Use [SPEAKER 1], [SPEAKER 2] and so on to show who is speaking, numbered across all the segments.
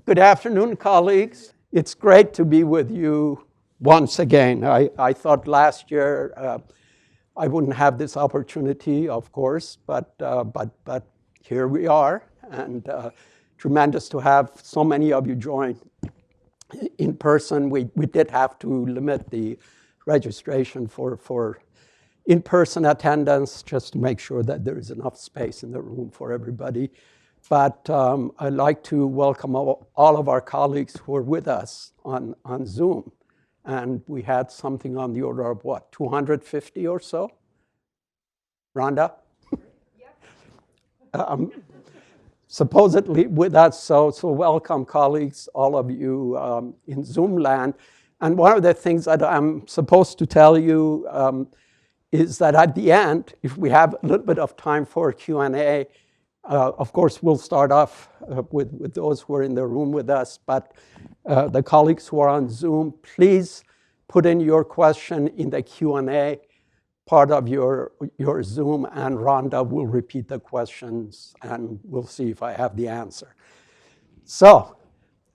[SPEAKER 1] Good afternoon, colleagues. It's great to be with you once again. I thought last year I wouldn't have this opportunity, of course, but here we are, and tremendous to have so many of you join in person. We did have to limit the registration for in-person attendance just to make sure that there is enough space in the room for everybody. But I'd like to welcome all of our colleagues who are with us on Zoom. And we had something on the order of what, 250 or so? Rhonda? Yep. Supposedly with us, so welcome colleagues, all of you in Zoom land. And one of the things that I'm supposed to tell you is that at the end, if we have a little bit of time for Q&A, of course, we'll start off with those who are in the room with us, but the colleagues who are on Zoom, please put in your question in the Q&A part of your Zoom, and Rhonda will repeat the questions, and we'll see if I have the answer. So,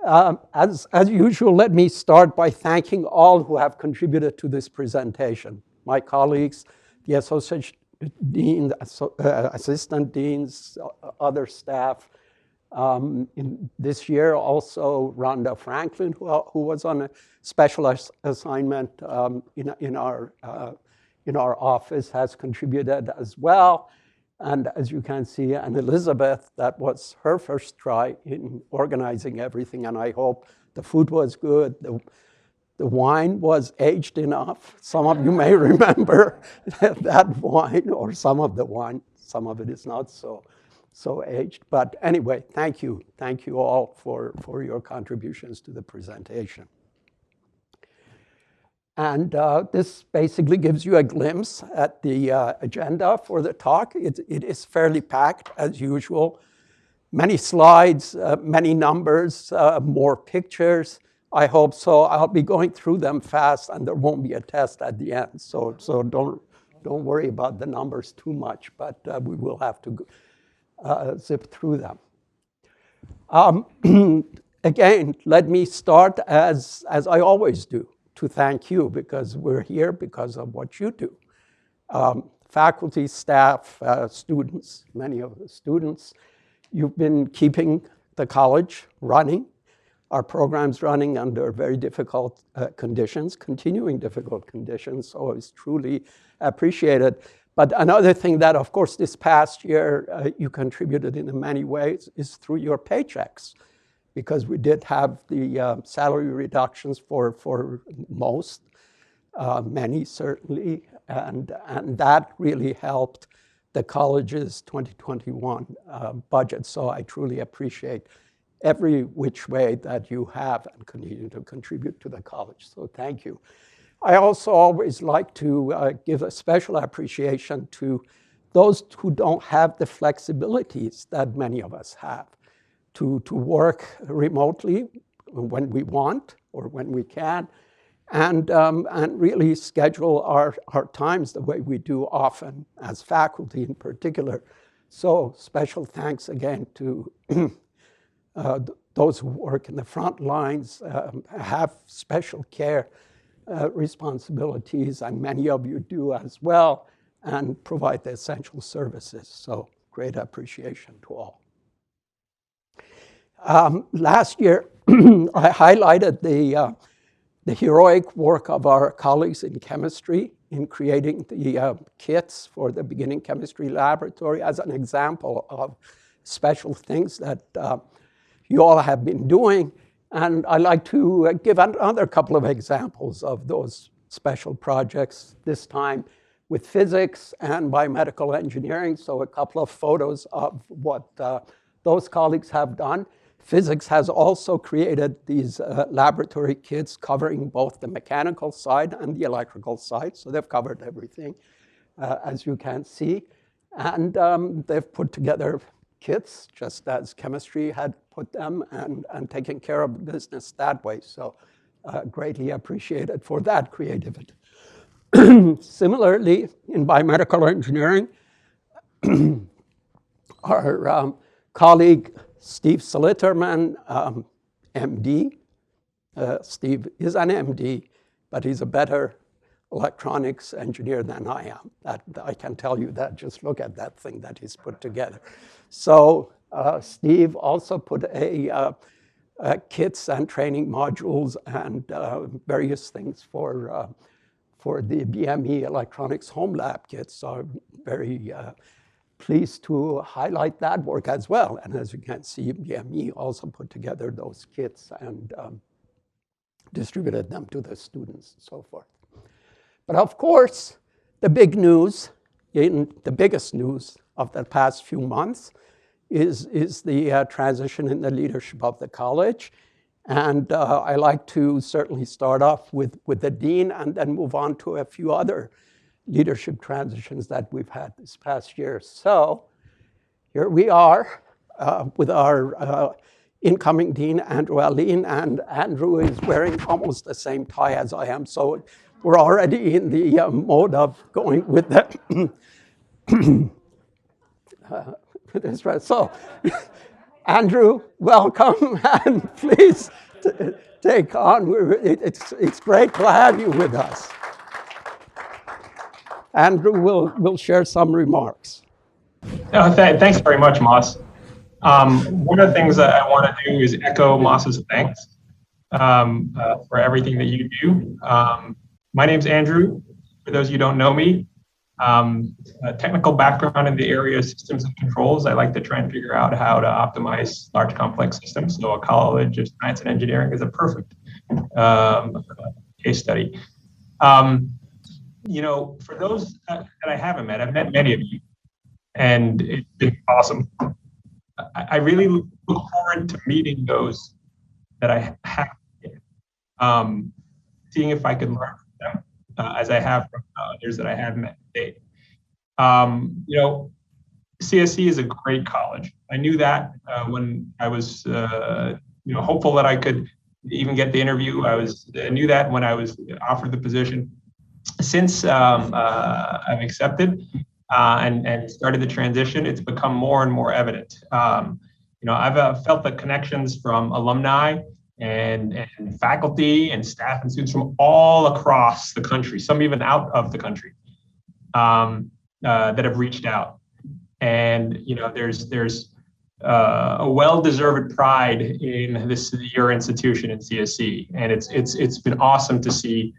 [SPEAKER 1] as usual, let me start by thanking all who have contributed to this presentation. My colleagues, the associate dean, assistant deans, other staff. In this year, also Rhonda Franklin, who was on a special assignment in our office, has contributed as well. And as you can see, and Elizabeth, that was her first try in organizing everything, and I hope the food was good. The wine was aged enough. Some of you may remember that wine, or some of the wine. Some of it is not so aged. But anyway, thank you. Thank you all for your contributions to the presentation. And this basically gives you a glimpse at the agenda for the talk. It is fairly packed, as usual. Many slides, many numbers, more pictures. I hope so. I'll be going through them fast, and there won't be a test at the end. So don't worry about the numbers too much, but we will have to zip through them. Again, let me start as I always do, to thank you, because we're here because of what you do. Faculty, staff, students, many of the students, you've been keeping the college running. Our program's running under very difficult conditions, continuing difficult conditions, so it's truly appreciated. But another thing that, of course, this past year you contributed in many ways is through your paychecks, because we did have the salary reductions for most, many certainly, and that really helped the college's 2021 budget. So I truly appreciate every which way that you have and continue to contribute to the college. So thank you. I also always like to give a special appreciation to those who don't have the flexibilities that many of us have to work remotely when we want or when we can, and really schedule our times the way we do often as faculty in particular. So special thanks again to those who work in the front lines, have special care responsibilities, and many of you do as well, and provide the essential services. So great appreciation to all. Last year, I highlighted the heroic work of our colleagues in chemistry in creating the kits for the beginning chemistry laboratory as an example of special things that you all have been doing. And I'd like to give another couple of examples of those special projects, this time with physics and biomedical engineering. So a couple of photos of what those colleagues have done. Physics has also created these laboratory kits covering both the mechanical side and the electrical side. So they've covered everything, as you can see. And they've put together kits, just as chemistry had put them, and taken care of business that way. So greatly appreciated for that creativity. Similarly, in biomedical engineering, our colleague Steve Slitterman MD. Steve is an MD, but he's a better electronics engineer than I am. I can tell you that. Just look at that thing that he's put together. So Steve also put kits and training modules and various things for the BME Electronics Home Lab kits. So I'm very pleased to highlight that work as well. And as you can see, BME also put together those kits and distributed them to the students and so forth. But of course, the big news, the biggest news of the past few months is the transition in the leadership of the college. And I like to certainly start off with the dean and then move on to a few other leadership transitions that we've had this past year. So here we are with our incoming dean, Andrew Aline, and Andrew is wearing almost the same tie as I am. So we're already in the mode of going with the this right. So, Andrew, welcome, and please take on. It's great to have you with us. Andrew will share some remarks.
[SPEAKER 2] Thanks very much, Moss. One of the things that I want to do is echo Moss's thanks for everything that you do. My name's Andrew. For those of you who don't know me, a technical background in the area of systems and controls. I like to try and figure out how to optimize large complex systems. So a College of Science and Engineering is a perfect case study. You know, for those that I haven't met, I've met many of you, and it's been awesome. I really look forward to meeting those that I have, seeing if I can learn from them, as I have from others that I have met today. You know, CSE is a great college. I knew that when I was, you know, hopeful that I could even get the interview. I knew that when I was offered the position. Since I've accepted and started the transition, it's become more and more evident. You know, I've felt the connections from alumni and faculty and staff and students from all across the country, some even out of the country, that have reached out. And you know, there's a well-deserved pride in your institution in CSE, and it's been awesome to see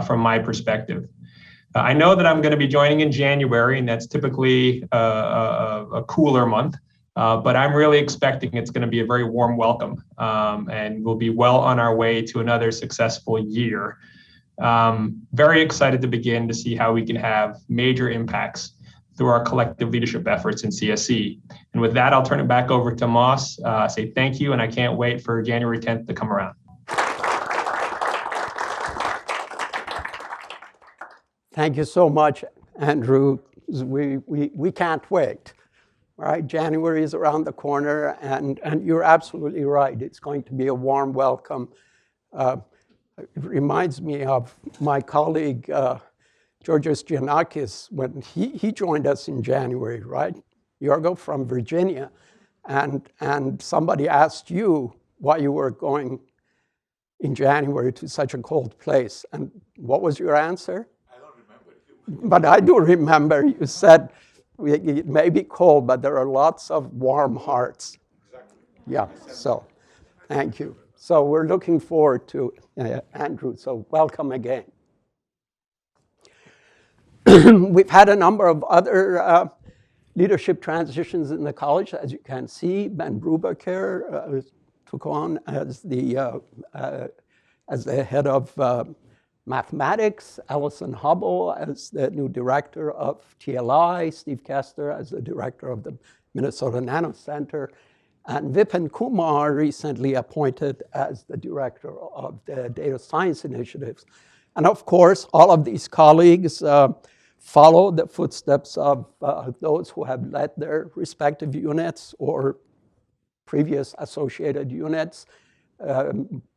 [SPEAKER 2] from my perspective. I know that I'm going to be joining in January, and that's typically a cooler month. But I'm really expecting it's going to be a very warm welcome, and we'll be well on our way to another successful year. Very excited to begin to see how we can have major impacts through our collective leadership efforts in CSE. And with that, I'll turn it back over to Moss, say thank you, and I can't wait for January 10th to come around.
[SPEAKER 1] Thank you so much, Andrew. We can't wait. Right, January is around the corner, and you're absolutely right. It's going to be a warm welcome. It reminds me of my colleague, Georgios Giannakis, when he joined us in January, right? Yorgo from Virginia, and somebody asked you why you were going in January to such a cold place. And what was your answer?
[SPEAKER 3] I don't remember.
[SPEAKER 1] But I do remember you said, it may be cold, but there are lots of warm hearts.
[SPEAKER 3] Exactly.
[SPEAKER 1] Yeah, so thank you. So we're looking forward to Andrew, so welcome again. We've had a number of other leadership transitions in the college. As you can see, Ben Brubaker took on as the head of mathematics, Allison Hubble as the new director of TLI, Steve Kester as the director of the Minnesota Nano Center, and Vipin Kumar recently appointed as the director of the data science initiatives. And of course, all of these colleagues follow the footsteps of those who have led their respective units or previous associated units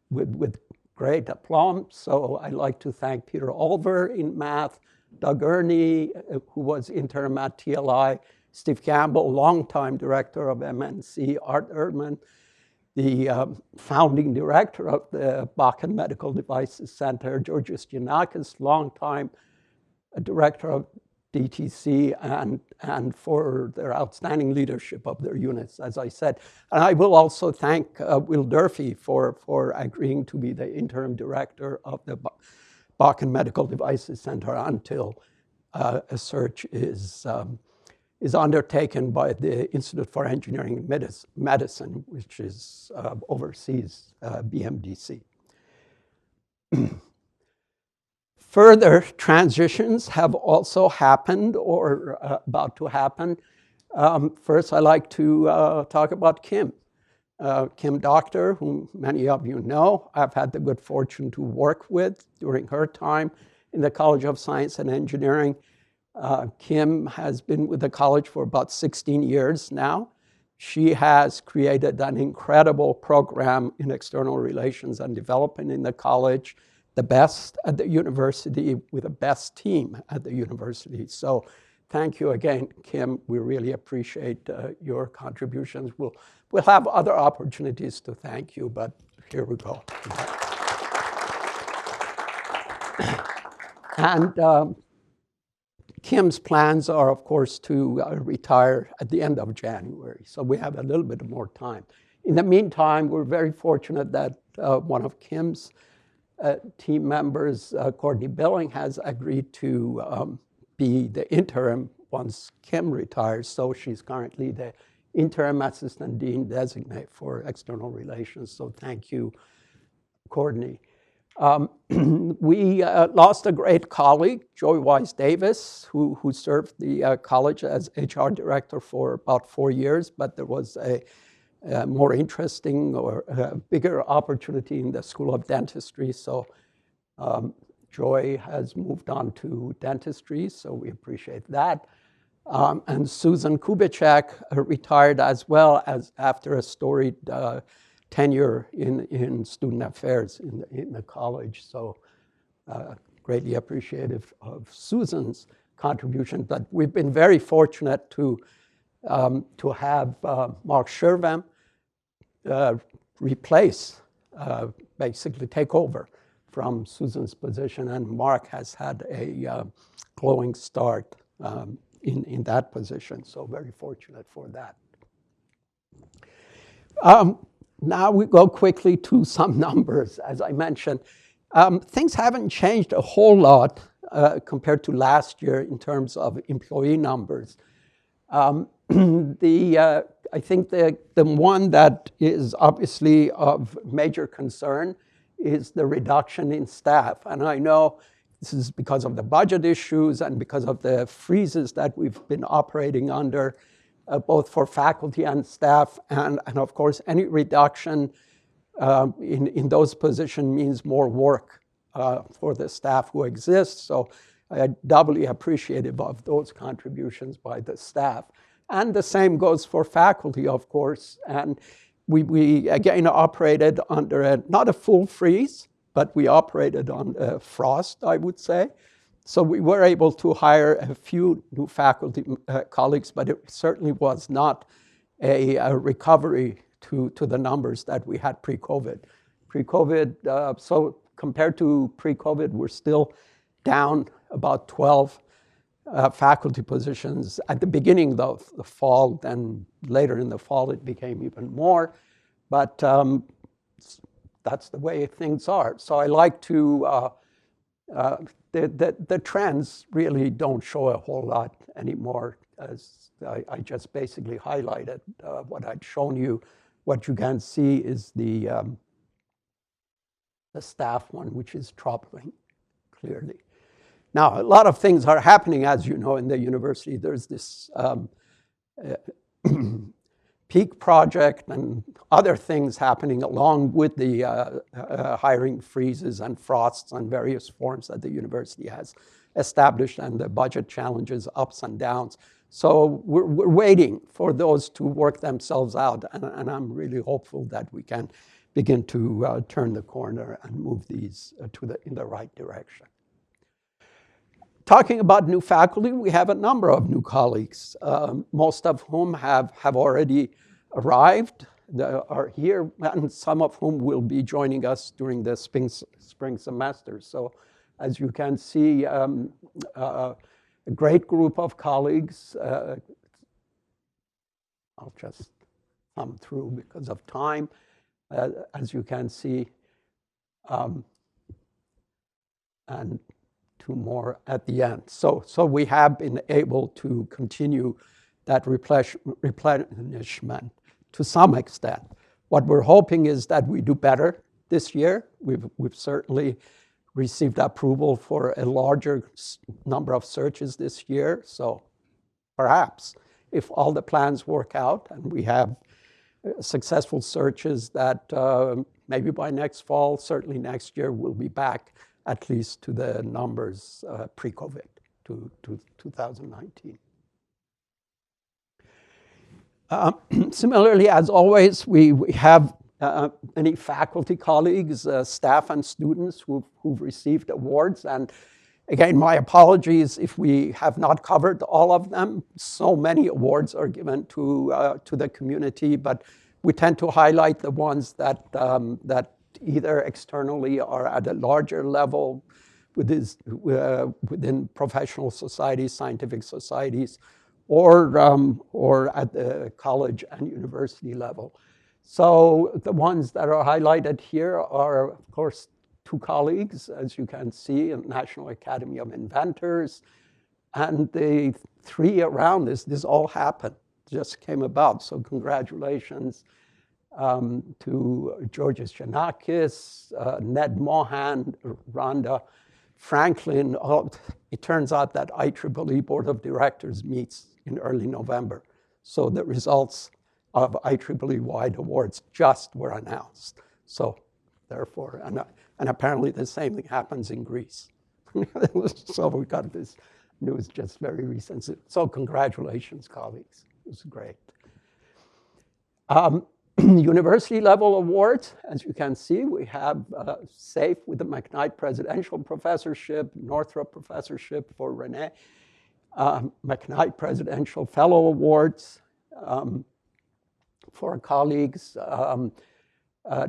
[SPEAKER 1] with great aplomb. So I'd like to thank Peter Olver in math, Doug Ernie, who was interim at TLI, Steve Campbell, longtime director of MNC, Art Erdman, the founding director of the Bakken Medical Devices Center, Georgios Giannakis, longtime director of DTC, and for their outstanding leadership of their units, as I said. And I will also thank Will Durfee for agreeing to be the interim director of the Bakken Medical Devices Center until a search is undertaken by the Institute for Engineering and Medicine, which oversees BMDC. Further transitions have also happened or about to happen. First, I'd like to talk about Kim. Kim Doctor, whom many of you know, I've had the good fortune to work with during her time in the College of Science and Engineering. Kim has been with the college for about 16 years now. She has created an incredible program in external relations and development in the college, the best at the university with the best team at the university. So thank you again, Kim. We really appreciate your contributions. We'll have other opportunities to thank you, but here we go. And Kim's plans are, of course, to retire at the end of January. So we have a little bit more time. In the meantime, we're very fortunate that one of Kim's team members, Courtney Billing, has agreed to be the interim once Kim retires. So she's currently the interim assistant dean designate for external relations. So thank you, Courtney. We lost a great colleague, Joy Wise Davis, who served the college as HR director for about 4 years, but there was a more interesting or bigger opportunity in the School of Dentistry. So Joy has moved on to dentistry, so we appreciate that. And Susan Kubitschek retired as well as after a storied tenure in student affairs in the college. So greatly appreciative of Susan's contribution. But we've been very fortunate to have Mark Shervam replace, basically take over from Susan's position. And Mark has had a glowing start in that position. So very fortunate for that. Now we go quickly to some numbers. As I mentioned, things haven't changed a whole lot compared to last year in terms of employee numbers. I think the one that is obviously of major concern is the reduction in staff. And I know this is because of the budget issues and because of the freezes that we've been operating under, both for faculty and staff. And of course, any reduction in those positions means more work for the staff who exist. So I'm doubly appreciative of those contributions by the staff. And the same goes for faculty, of course. And we again operated under not a full freeze, but we operated on frost, I would say. So we were able to hire a few new faculty colleagues, but it certainly was not a recovery to the numbers that we had pre-COVID. So compared to pre-COVID, we're still down about 12 faculty positions at the beginning of the fall. Then later in the fall, it became even more. But that's the way things are. So I like to, the trends really don't show a whole lot anymore, as I just basically highlighted what I'd shown you. What you can see is the staff one, which is troubling, clearly. Now, a lot of things are happening, as you know, in the university. There's this peak project and other things happening along with the hiring freezes and frosts and various forms that the university has established and the budget challenges, ups and downs. So we're waiting for those to work themselves out. And I'm really hopeful that we can begin to turn the corner and move these in the right direction. Talking about new faculty, we have a number of new colleagues, most of whom have already arrived. are here, and some of whom will be joining us during the spring semester. So as you can see, a great group of colleagues. I'll just thumb through because of time. As you can see, and two more at the end. So we have been able to continue that replenishment to some extent. What we're hoping is that we do better this year. We've certainly received approval for a larger number of searches this year. So perhaps if all the plans work out and we have successful searches, that maybe by next fall, certainly next year, we'll be back at least to the numbers pre-COVID, to 2019. Similarly, as always, we have many faculty colleagues, staff and students who've received awards. And again, my apologies if we have not covered all of them. So many awards are given to the community, but we tend to highlight the ones that either externally or at a larger level within professional societies, scientific societies, or at the college and university level. So the ones that are highlighted here are, of course, two colleagues, as you can see, in National Academy of Inventors. And the three around this all happened, just came about. So congratulations to Georges Giannakis, Ned Mohan, Rhonda Franklin. It turns out that IEEE Board of Directors meets in early November. So the results of IEEE-wide awards just were announced. So therefore, and apparently the same thing happens in Greece. So we got this news just very recent. So congratulations, colleagues. It was great. University level awards, as you can see, we have SAFE with the McKnight Presidential Professorship, Northrop Professorship for Renee, McKnight Presidential Fellow Awards for colleagues,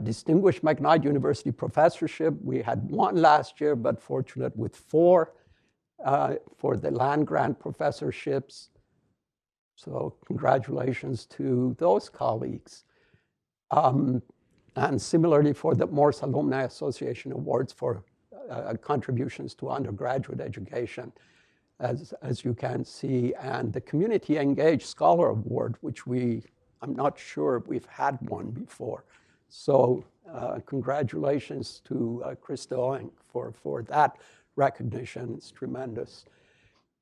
[SPEAKER 1] Distinguished McKnight University Professorship. We had one last year, but fortunate with four for the land grant professorships. So congratulations to those colleagues. And similarly for the Morse Alumni Association Awards for contributions to undergraduate education, as you can see, and the Community Engaged Scholar Award, which I'm not sure we've had one before. So congratulations to Krista Oeng for that recognition. It's tremendous.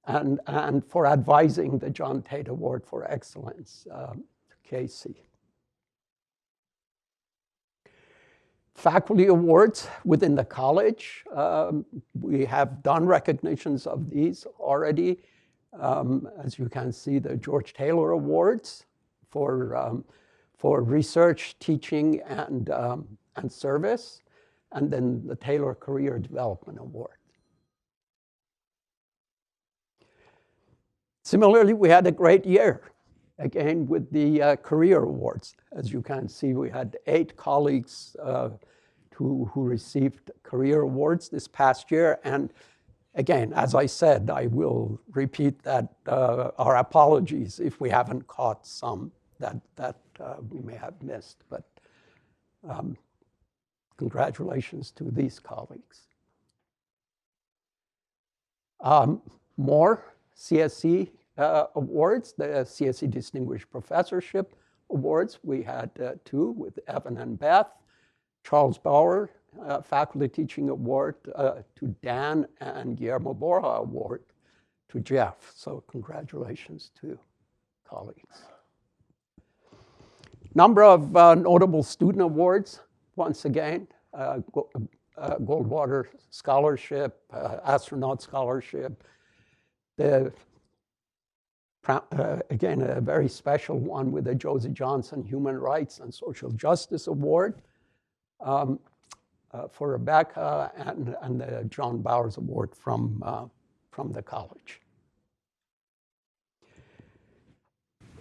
[SPEAKER 1] And for advising the John Tate Award for Excellence, to Casey. Faculty awards within the college. We have done recognitions of these already. As you can see, the George Taylor Awards for research, teaching, and service, and then the Taylor Career Development Award. Similarly, we had a great year, again, with the career awards. As you can see, we had 8 colleagues who received career awards this past year. And again, as I said, I will repeat that our apologies if we haven't caught some that we may have missed. But congratulations to these colleagues. More CSE awards, the CSE Distinguished Professorship Awards. We had 2 with Evan and Beth. Charles Bauer Faculty Teaching Award to Dan, and Guillermo Borja Award to Jeff. So congratulations to colleagues. Number of notable student awards, once again, Goldwater Scholarship, Astronaut Scholarship, again, a very special one with the Josie Johnson Human Rights and Social Justice Award for Rebecca, and the John Bowers Award from the college.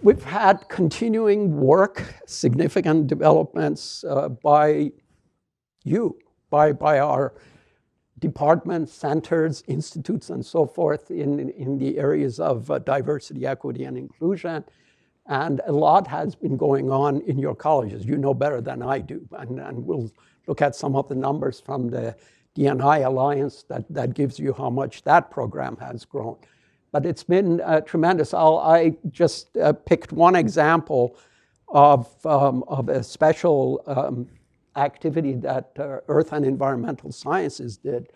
[SPEAKER 1] We've had continuing work, significant developments by our departments, centers, institutes, and so forth in the areas of diversity, equity, and inclusion. And a lot has been going on in your colleges. You know better than I do. And we'll look at some of the numbers from the D&I Alliance that gives you how much that program has grown. But it's been tremendous. I just picked one example of a special activity that Earth and Environmental Sciences did,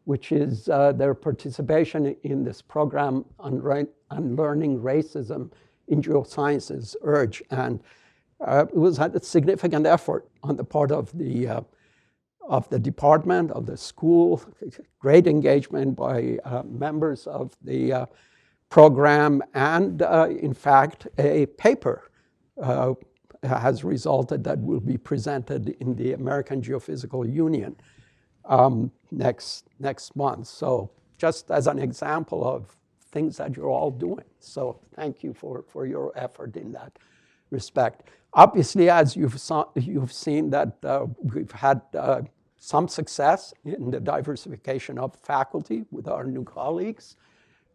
[SPEAKER 1] which is their participation in this program on Unlearning Racism in Geosciences, URGE. And it was a significant effort on the part of the department, of the school, great engagement by members of the program, and in fact, a paper has resulted that will be presented in the American Geophysical Union next month. So just as an example of things that you're all doing. So thank you for your effort in that respect. Obviously, as you've seen that we've had some success in the diversification of faculty with our new colleagues.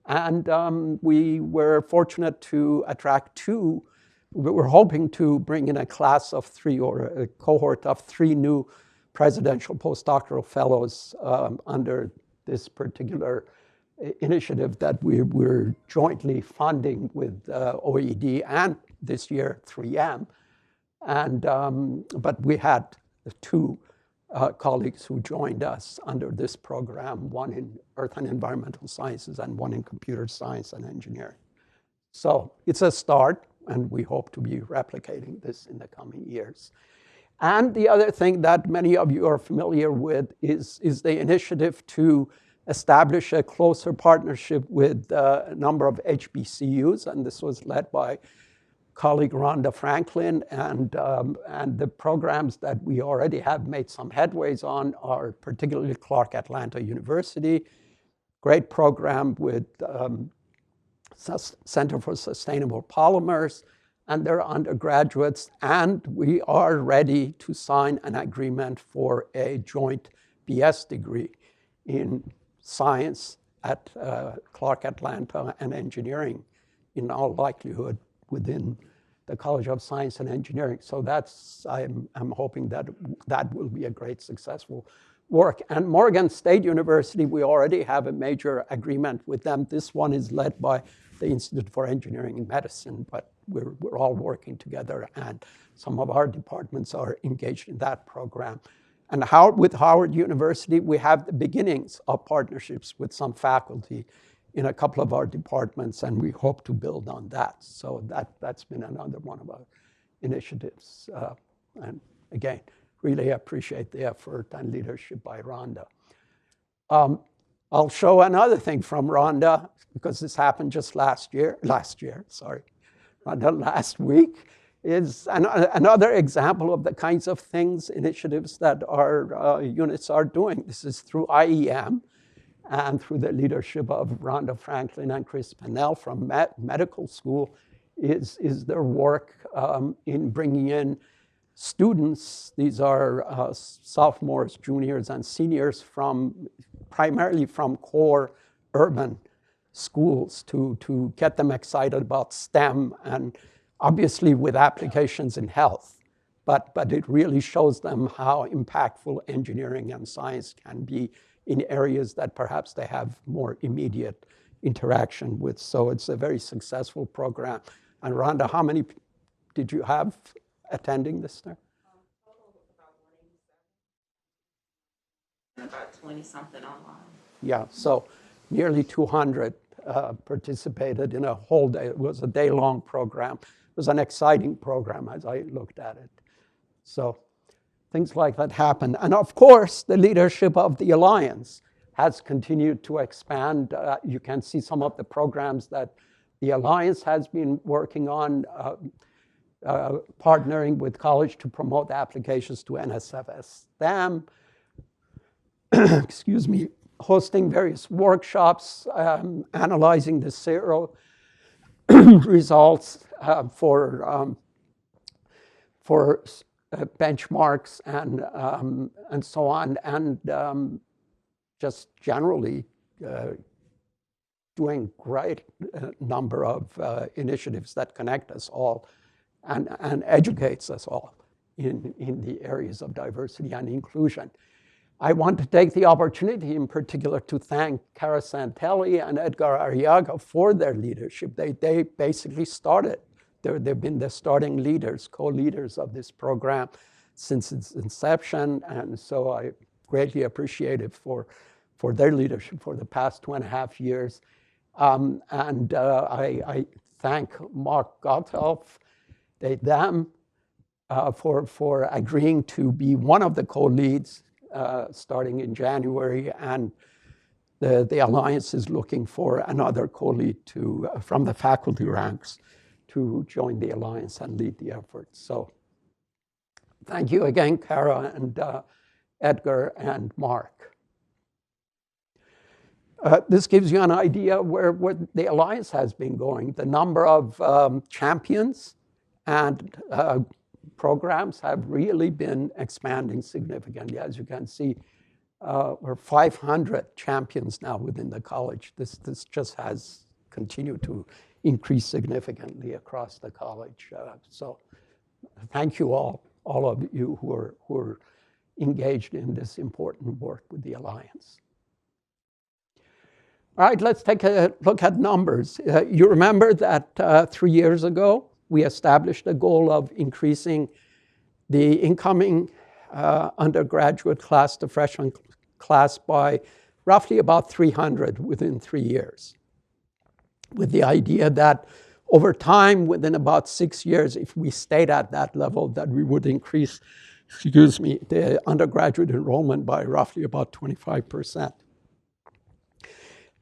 [SPEAKER 1] And we were fortunate to attract two. We were hoping to bring in a class of three or a cohort of three new presidential postdoctoral fellows under this particular initiative that we're jointly funding with OED and this year 3M. And, but we had two colleagues who joined us under this program, one in Earth and Environmental Sciences and one in Computer Science and Engineering. So it's a start, and we hope to be replicating this in the coming years. And the other thing that many of you are familiar with is the initiative to establish a closer partnership with a number of HBCUs, and this was led by colleague Rhonda Franklin, and the programs that we already have made some headways on are particularly Clark Atlanta University, great program with Center for Sustainable Polymers and their undergraduates, and we are ready to sign an agreement for a joint BS degree in science at Clark Atlanta and engineering in all likelihood within the College of Science and Engineering. So that's, I'm hoping that that will be a great successful work. And Morgan State University, we already have a major agreement with them. This one is led by the Institute for Engineering and Medicine, but we're all working together, and some of our departments are engaged in that program. And with Howard University, we have the beginnings of partnerships with some faculty in a couple of our departments, and we hope to build on that. So that's been another one of our initiatives. And again, really appreciate the effort and leadership by Rhonda. I'll show another thing from Rhonda, because this happened just last week, is another example of the kinds of things, initiatives that our units are doing. This is through IEM and through the leadership of Rhonda Franklin and Chris Pennell from medical school, is their work in bringing in students. These are sophomores, juniors, and seniors primarily from core urban schools to get them excited about STEM, and obviously with applications in health. But it really shows them how impactful engineering and science can be in areas that perhaps they have more immediate interaction with. So it's a very successful program. And Rhonda, how many did you have attending this year?
[SPEAKER 3] About 20-something online.
[SPEAKER 1] Yeah, so nearly 200 participated in a whole day. It was a day-long program. It was an exciting program as I looked at it. So things like that happen. And of course, the leadership of the Alliance has continued to expand. You can see some of the programs that the Alliance has been working on, partnering with college to promote applications to NSF STEM, excuse me, hosting various workshops, analyzing the results for benchmarks and so on, and just generally doing great number of initiatives that connect us all and educates us all in the areas of diversity and inclusion. I want to take the opportunity in particular to thank Cara Santelli and Edgar Arriaga for their leadership. They basically started. They've been the starting leaders, co-leaders of this program since its inception, and so I greatly appreciate it for their leadership for the past 2.5 years. I thank Mark Gotthelf, them, for agreeing to be one of the co-leads starting in January, and the Alliance is looking for another co-lead from the faculty ranks to join the Alliance and lead the effort. So thank you again, Cara and Edgar and Mark. This gives you an idea where the Alliance has been going. The number of champions and programs have really been expanding significantly. As you can see, we're 500 champions now within the college. This just has continued to increase significantly across the college. So thank you all of you who are engaged in this important work with the Alliance. All right, let's take a look at numbers. You remember that 3 years ago, we established a goal of increasing the incoming undergraduate class, the freshman class, by roughly about 300 within 3 years, with the idea that over time, within about 6 years, if we stayed at that level, that we would increase, the undergraduate enrollment by roughly about 25%.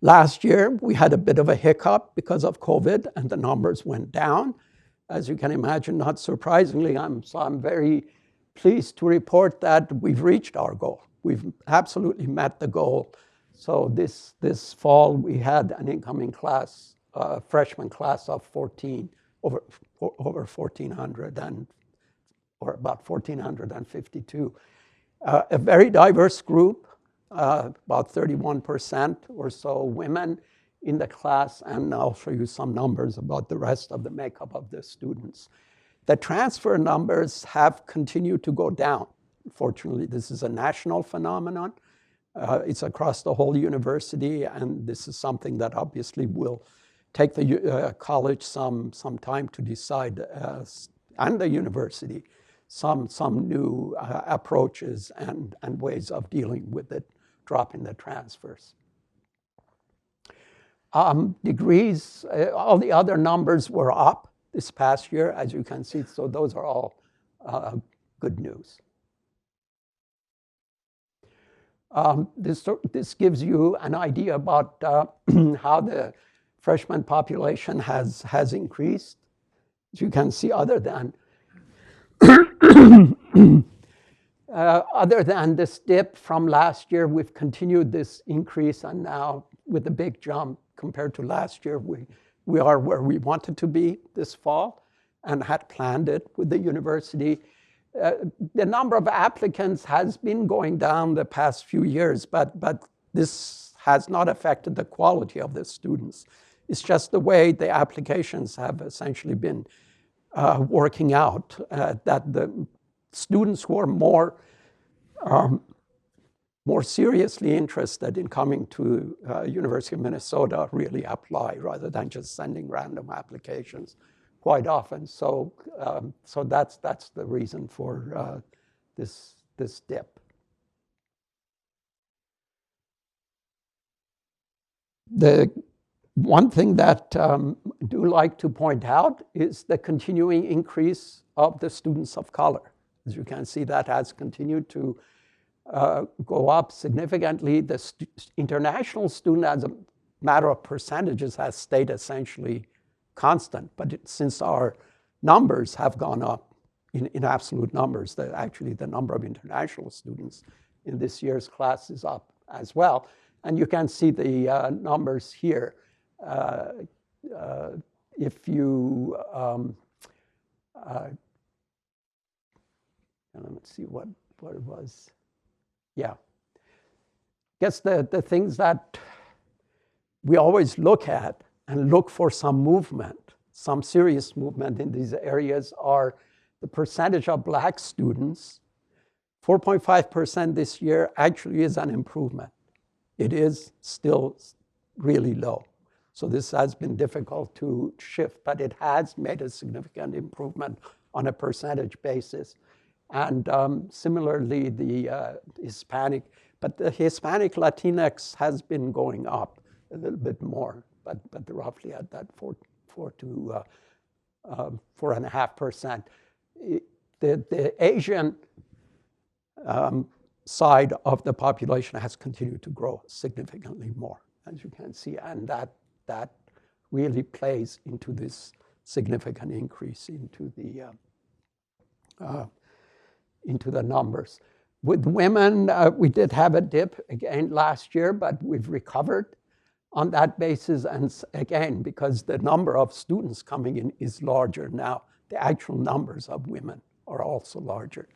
[SPEAKER 1] Last year, we had a bit of a hiccup because of COVID, and the numbers went down. As you can imagine, not surprisingly, I'm very pleased to report that we've reached our goal. We've absolutely met the goal. So this fall, we had an incoming class, freshman class of over 1,400, or about 1,452. A very diverse group, about 31% or so women in the class, and I'll show you some numbers about the rest of the makeup of the students. The transfer numbers have continued to go down. Fortunately, this is a national phenomenon. It's across the whole university, and this is something that obviously will take the college some time to decide, and the university, some new approaches and ways of dealing with it, dropping the transfers. Degrees, all the other numbers were up this past year, as you can see, so those are all good news. This gives you an idea about how the freshman population has increased. As you can see, other than this dip from last year, we've continued this increase, and now with a big jump compared to last year, we are where we wanted to be this fall and had planned it with the university. The number of applicants has been going down the past few years, but this has not affected the quality of the students. It's just the way the applications have essentially been working out, that the students who are more seriously interested in coming to University of Minnesota really apply rather than just sending random applications quite often. So that's the reason for this dip. The one thing that I do like to point out is the continuing increase of the students of color. As you can see, that has continued to go up significantly. The international student, as a matter of percentages, has stayed essentially constant. But since our numbers have gone up in absolute numbers, actually the number of international students in this year's class is up as well. And you can see the numbers here if you, let's see what it was. Yeah. I guess the things that we always look at and look for some movement, some serious movement in these areas are the percentage of Black students. 4.5% this year actually is an improvement. It is still really low. So this has been difficult to shift, but it has made a significant improvement on a percentage basis. And similarly, the Hispanic, but the Hispanic Latinx has been going up a little bit more, but roughly at that 4 to 4.5%. The Asian side of the population has continued to grow significantly more, as you can see, and that really plays into this significant increase into the numbers. With women, we did have a dip again last year, but we've recovered on that basis. And again, because the number of students coming in is larger now, the actual numbers of women are also larger.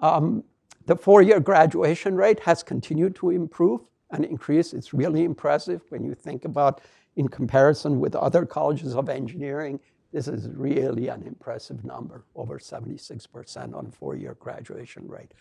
[SPEAKER 1] The four-year graduation rate has continued to improve and increase. It's really impressive when you think about in comparison with other colleges of engineering. This is really an impressive number, over 76% on four-year graduation rate.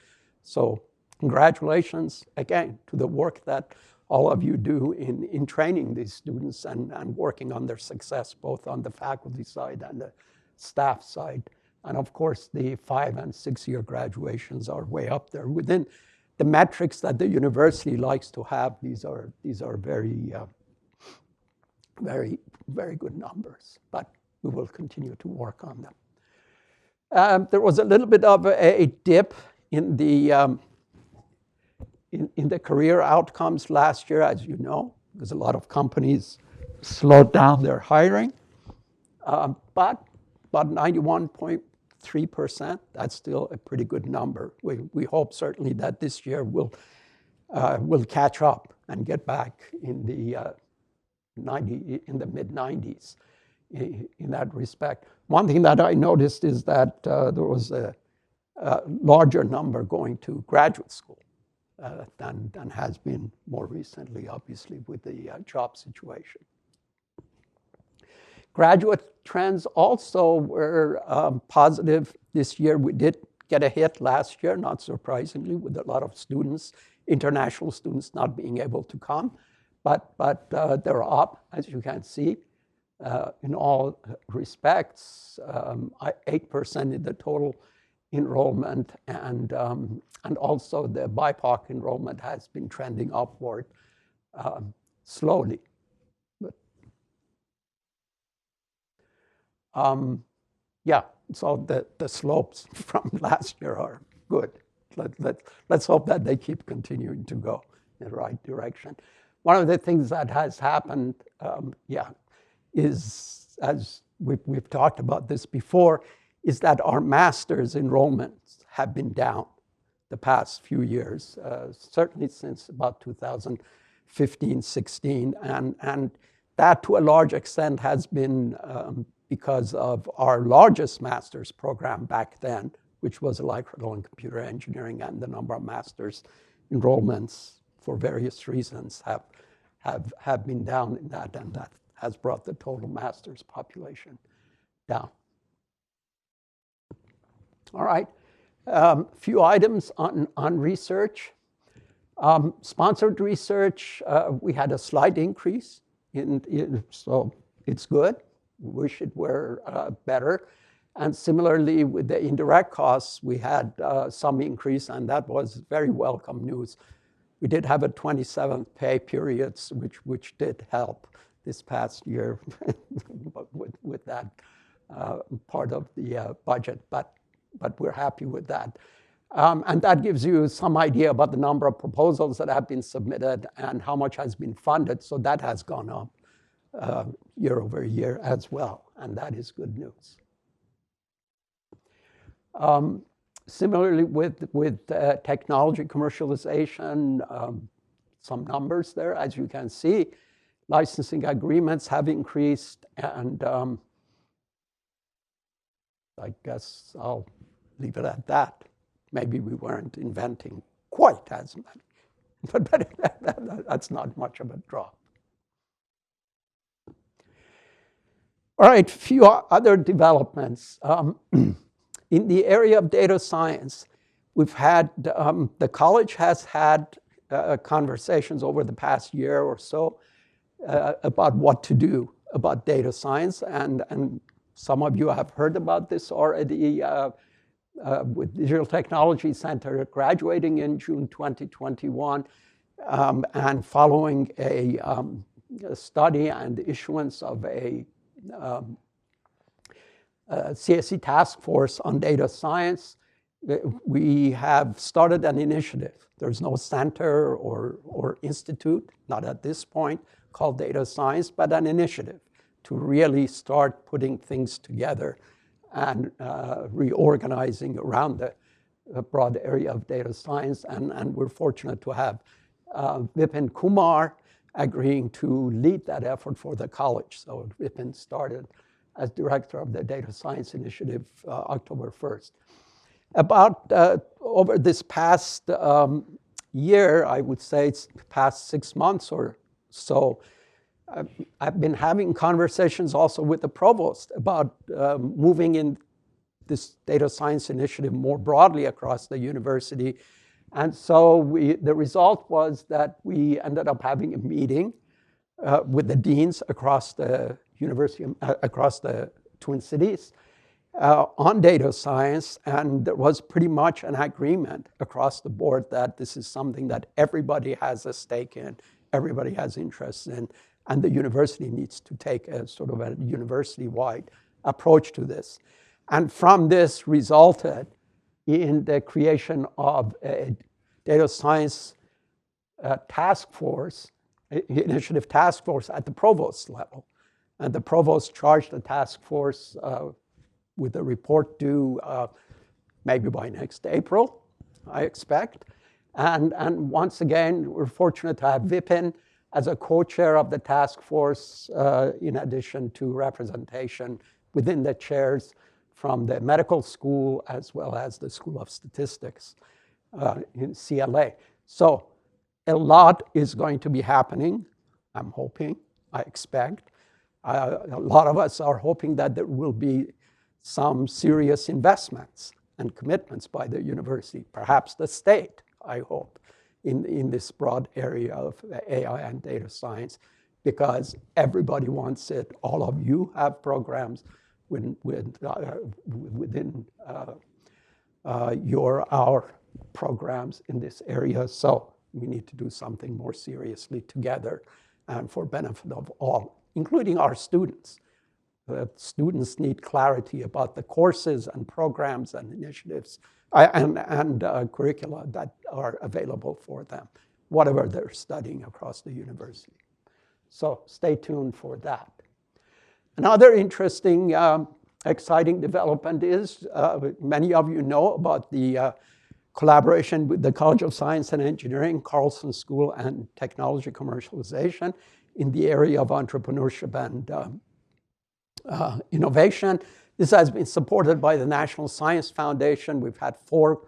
[SPEAKER 1] So congratulations, again, to the work that all of you do in training these students and working on their success, both on the faculty side and the staff side. And of course, the 5- and 6-year graduations are way up there. Within the metrics that the university likes to have, these are very, very, very good numbers. But we will continue to work on them. There was a little bit of a dip in the career outcomes last year, as you know, because a lot of companies slowed down their hiring. But about 91.3%, that's still a pretty good number. We hope certainly that this year we'll catch up and get back in the mid-90s. In that respect. One thing that I noticed is that there was a larger number going to graduate school than has been more recently, obviously, with the job situation. Graduate trends also were positive this year. We did get a hit last year, not surprisingly, with a lot of students, international students not being able to come. But they're up, as you can see. In all respects, 8% in the total enrollment, and also the BIPOC enrollment has been trending upward slowly. But, yeah, so the slopes from last year are good. Let's hope that they keep continuing to go in the right direction. One of the things that has happened, is, as we've talked about this before, is that our master's enrollments have been down the past few years, certainly since about 2015, 16, and that to a large extent has been because of our largest master's program back then, which was electrical and computer engineering, and the number of master's enrollments for various reasons have been down in that, and that has brought the total master's population down. All right, few items on research. Sponsored research, we had a slight increase, so it's good. We wish it were better. And similarly, with the indirect costs, we had some increase, and that was very welcome news. We did have a 27th pay periods, which did help this past year with that part of the budget, but we're happy with that. And that gives you some idea about the number of proposals that have been submitted and how much has been funded. So that has gone up year over year as well, and that is good news. Similarly, with technology commercialization, some numbers there, as you can see. licensing agreements have increased, and I guess I'll leave it at that. Maybe we weren't inventing quite as many, but that's not much of a drop. All right, a few other developments. In the area of data science, we've had, the college has had conversations over the past year or so about what to do about data science, and some of you have heard about this already with Digital Technology Center graduating in June 2021, and following a study and issuance of a CSE task force on data science, we have started an initiative. There's no center or institute, not at this point, called data science, but an initiative to really start putting things together and reorganizing around the broad area of data science. And we're fortunate to have Vipin Kumar agreeing to lead that effort for the college. So Vipin started as director of the Data Science Initiative October 1st. About over this past year, I would say it's past 6 months or so, I've been having conversations also with the provost about moving in this data science initiative more broadly across the university. And so the result was that we ended up having a meeting with the deans across the university, across the Twin Cities on data science, and there was pretty much an agreement across the board that this is something that everybody has a stake in, everybody has interest in, and the university needs to take a sort of a university-wide approach to this. And from this resulted in the creation of a data science task force, initiative task force at the provost level. And the provost charged the task force with a report due maybe by next April, I expect. And once again, we're fortunate to have Vipin as a co-chair of the task force, in addition to representation within the chairs from the medical school as well as the School of Statistics in CLA. So a lot is going to be happening, I'm hoping, I expect. A lot of us are hoping that there will be some serious investments and commitments by the university, perhaps the state, I hope, in this broad area of AI and data science, because everybody wants it. All of you have programs within our programs in this area. So we need to do something more seriously together and for benefit of all, including our students. Students need clarity about the courses and programs and initiatives and curricula that are available for them, whatever they're studying across the university. So stay tuned for that. Another interesting, exciting development is, many of you know about the collaboration with the College of Science and Engineering, Carlson School, and Technology Commercialization in the area of entrepreneurship and innovation. This has been supported by the National Science Foundation. We've had 4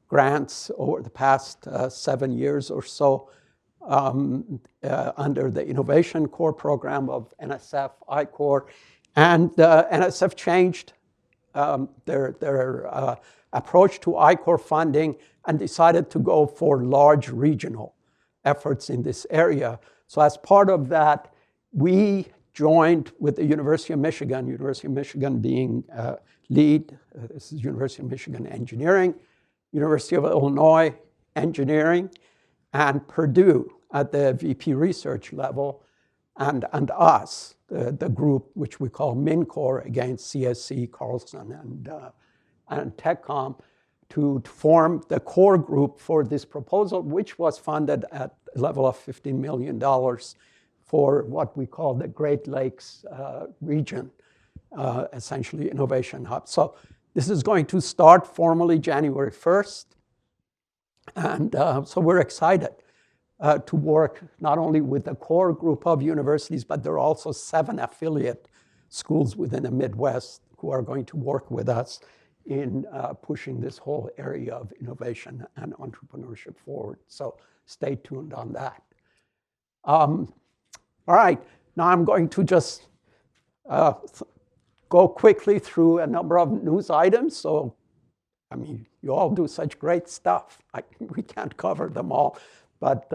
[SPEAKER 1] grants over the past 7 years or so under the Innovation Core program of NSF, I-Core. And NSF changed their approach to I-Core funding and decided to go for large regional efforts in this area. So as part of that, we joined with the University of Michigan being lead. This is University of Michigan Engineering, University of Illinois Engineering, and Purdue at the VP research level, and us, the group which we call MinCore, against CSE, Carlson, and TechCom, to form the core group for this proposal, which was funded at a level of $15 million for what we call the Great Lakes region, essentially innovation hub. So this is going to start formally January 1st. And so we're excited. to work not only with the core group of universities, but there are also 7 affiliate schools within the Midwest who are going to work with us in pushing this whole area of innovation and entrepreneurship forward. So stay tuned on that. All right, now I'm going to just go quickly through a number of news items. So, I mean, you all do such great stuff. We can't cover them all, but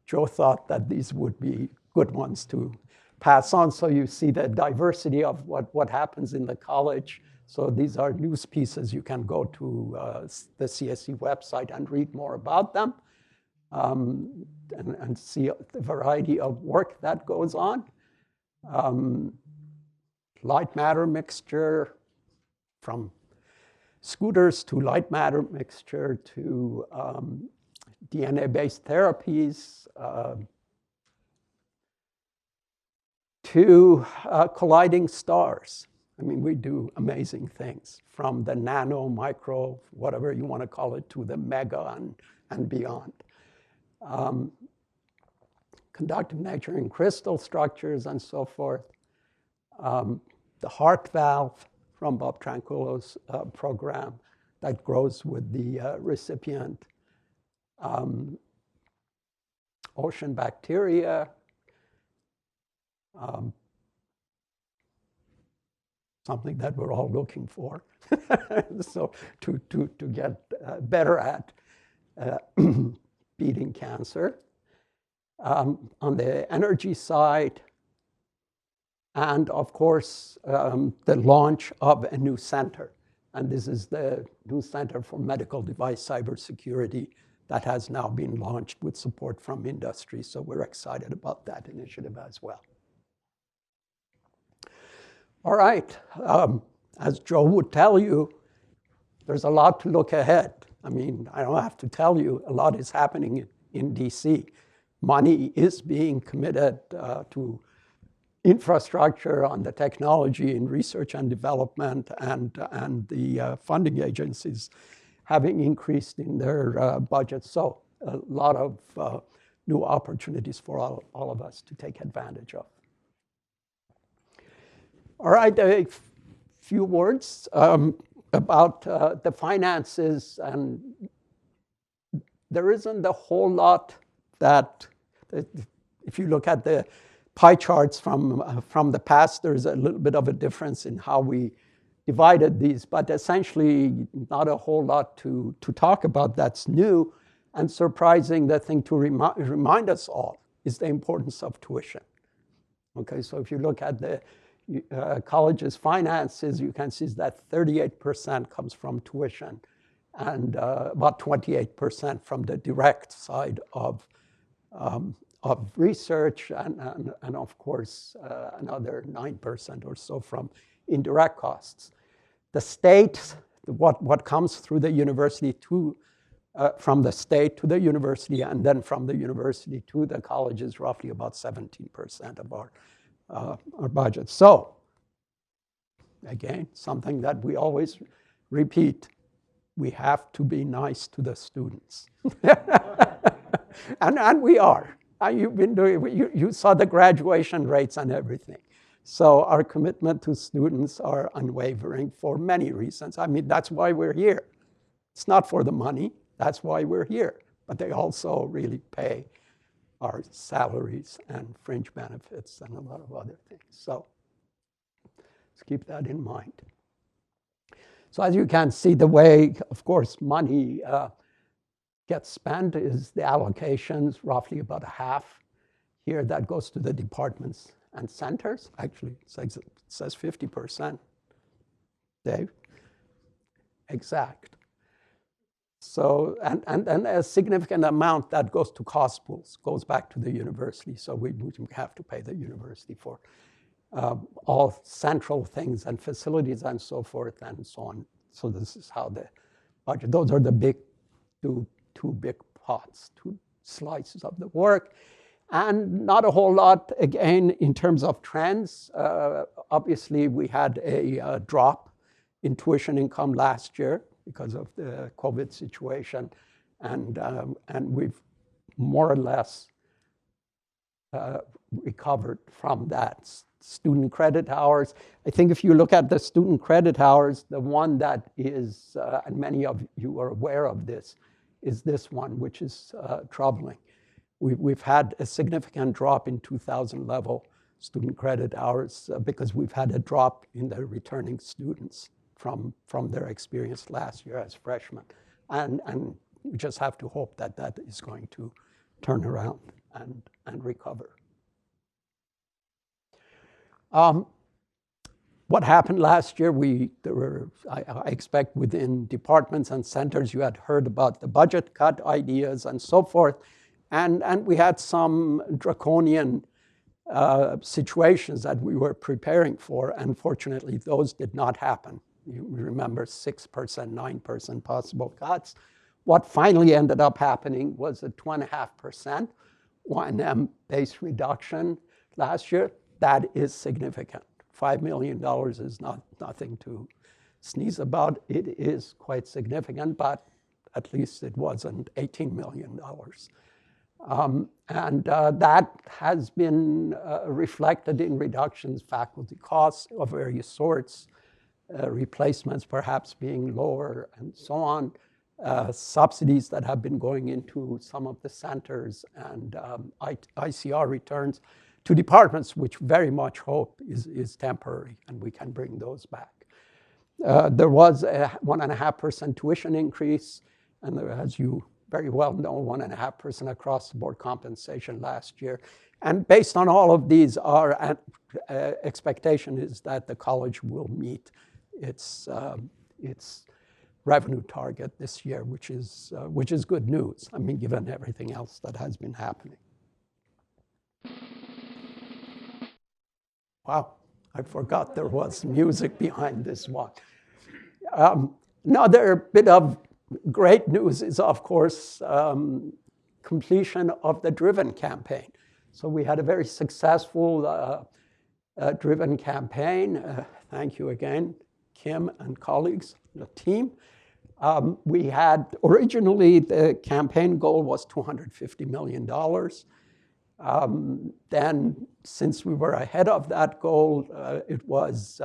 [SPEAKER 1] Joe thought that these would be good ones to pass on so you see the diversity of what happens in the college. So these are news pieces. You can go to the CSE website and read more about them and see the variety of work that goes on. Light matter mixture, from scooters to light matter mixture to DNA-based therapies to colliding stars. I mean, we do amazing things from the nano, micro, whatever you want to call it, to the mega and beyond. Conductive nature in crystal structures and so forth. The heart valve from Bob Tranquillo's program that grows with the recipient. Ocean bacteria. Something that we're all looking for. So to get better at beating cancer. On the energy side, and of course, the launch of a new center. And this is the new Center for Medical Device Cybersecurity that has now been launched with support from industry. So we're excited about that initiative as well. All right, as Joe would tell you, there's a lot to look ahead. I mean, I don't have to tell you, a lot is happening in DC. Money is being committed to infrastructure on the technology in research and development, and the funding agencies having increased in their budgets. So a lot of new opportunities for all of us to take advantage of. All right, a few words about the finances, and there isn't a whole lot that, if you look at the pie charts from the past, there's a little bit of a difference in how we divided these, but essentially not a whole lot to talk about that's new. And surprising, the thing to remind us all is the importance of tuition. Okay, so if you look at the college's finances, you can see that 38% comes from tuition and about 28% from the direct side of research, and of course, another 9% or so from indirect costs. The state, what comes through the university from the state to the university, and then from the university to the college, is roughly about 17% of our budget. So, again, something that we always repeat, we have to be nice to the students. and we are. You've been doing, you saw the graduation rates and everything. So our commitment to students are unwavering for many reasons. I mean, that's why we're here. It's not for the money, that's why we're here. But they also really pay our salaries and fringe benefits and a lot of other things. So let's keep that in mind. So as you can see, the way, of course, money gets spent is the allocations, roughly about a half here that goes to the departments and centers. Actually, it says 50%. Dave? Exact. So, and a significant amount that goes to cost pools, goes back to the university. So we have to pay the university for all central things and facilities and so forth and so on. So this is how the budget, those are the big two big pots, two slices of the work. And not a whole lot, again, in terms of trends. Obviously, we had a drop in tuition income last year because of the COVID situation. And we've more or less recovered from that. Student credit hours, I think if you look at the student credit hours, the one that is, and many of you are aware of this, is this one, which is troubling. We've had a significant drop in 2000 level student credit hours because we've had a drop in the returning students from their experience last year as freshmen. And we just have to hope that that is going to turn around and recover. What happened last year, I expect within departments and centers, you had heard about the budget cut ideas and so forth. And we had some draconian situations that we were preparing for. Unfortunately, those did not happen. You remember 6%, 9% possible cuts. What finally ended up happening was a 2.5% O&M base reduction last year. That is significant. $5 million is nothing to sneeze about. It is quite significant, but at least it wasn't $18 million. That has been reflected in reductions, faculty costs of various sorts, replacements perhaps being lower, and so on, subsidies that have been going into some of the centers, and ICR returns to departments, which very much hope is temporary, and we can bring those back. There was a 1.5% tuition increase, and there, as you very well know, 1.5% across the board compensation last year. And based on all of these, our expectation is that the college will meet its revenue target this year, which is good news. I mean, given everything else that has been happening. Wow, I forgot there was music behind this one. Another bit of great news is, of course, completion of the Driven campaign. So we had a very successful Driven campaign. Thank you again, Kim and colleagues, the team. We had, originally, the campaign goal was $250 million. Then, since we were ahead of that goal, it was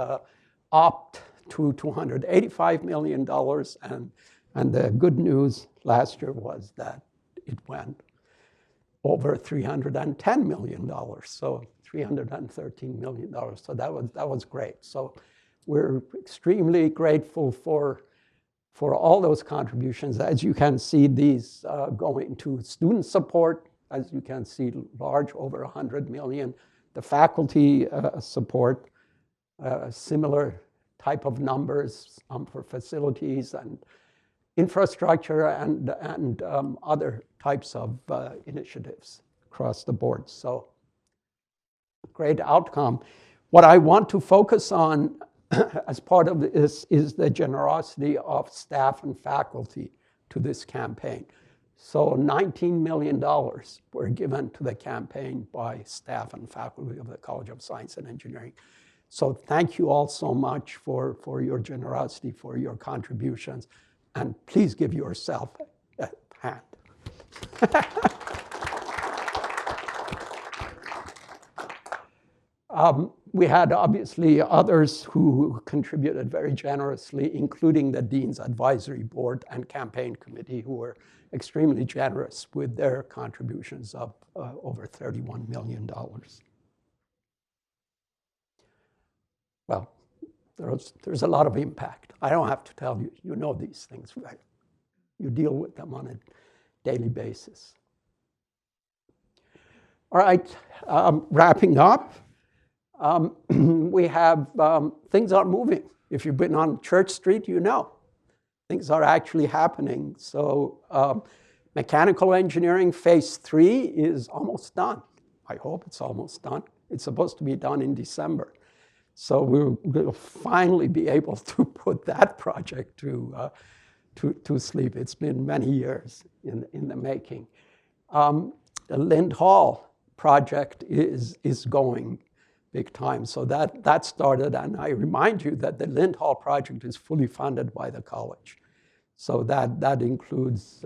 [SPEAKER 1] upped to $285 million. And the good news last year was that it went over $310 million, so $313 million. So that was great. So we're extremely grateful for all those contributions. As you can see, these go into student support. As you can see, large, over 100 million. The faculty support, similar type of numbers for facilities and infrastructure and other types of initiatives across the board. So great outcome. What I want to focus on as part of this is the generosity of staff and faculty to this campaign. So $19 million were given to the campaign by staff and faculty of the College of Science and Engineering. So thank you all so much for your generosity, for your contributions, and please give yourself a hand. We had obviously others who contributed very generously, including the Dean's Advisory Board and Campaign Committee, who were extremely generous with their contributions of over $31 million. Well, there's a lot of impact. I don't have to tell you, you know these things, right? You deal with them on a daily basis. All right, wrapping up. We have, things are moving. If you've been on Church Street, you know. Things are actually happening. So mechanical engineering phase 3 is almost done. I hope it's almost done. It's supposed to be done in December. So we'll finally be able to put that project to sleep. It's been many years in the making. The Lind Hall project is going big time. So that started, and I remind you that the Lind Hall project is fully funded by the college. So that includes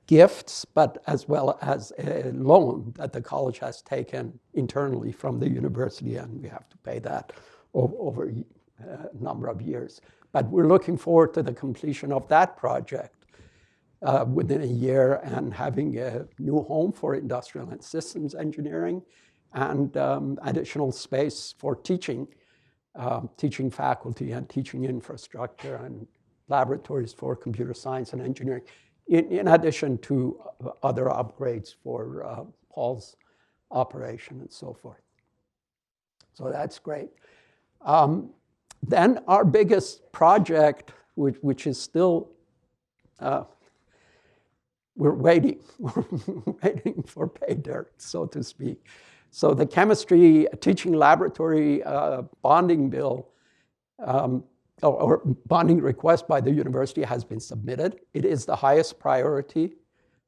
[SPEAKER 1] gifts, but as well as a loan that the college has taken internally from the university, and we have to pay that over a number of years. But we're looking forward to the completion of that project within a year and having a new home for industrial and systems engineering and additional space for teaching faculty and teaching infrastructure and laboratories for computer science and engineering, in addition to other upgrades for Paul's operation and so forth. So that's great. Then our biggest project, which is still, we're waiting for pay dirt, so to speak. So the chemistry teaching laboratory bonding bill or bonding request by the university has been submitted. It is the highest priority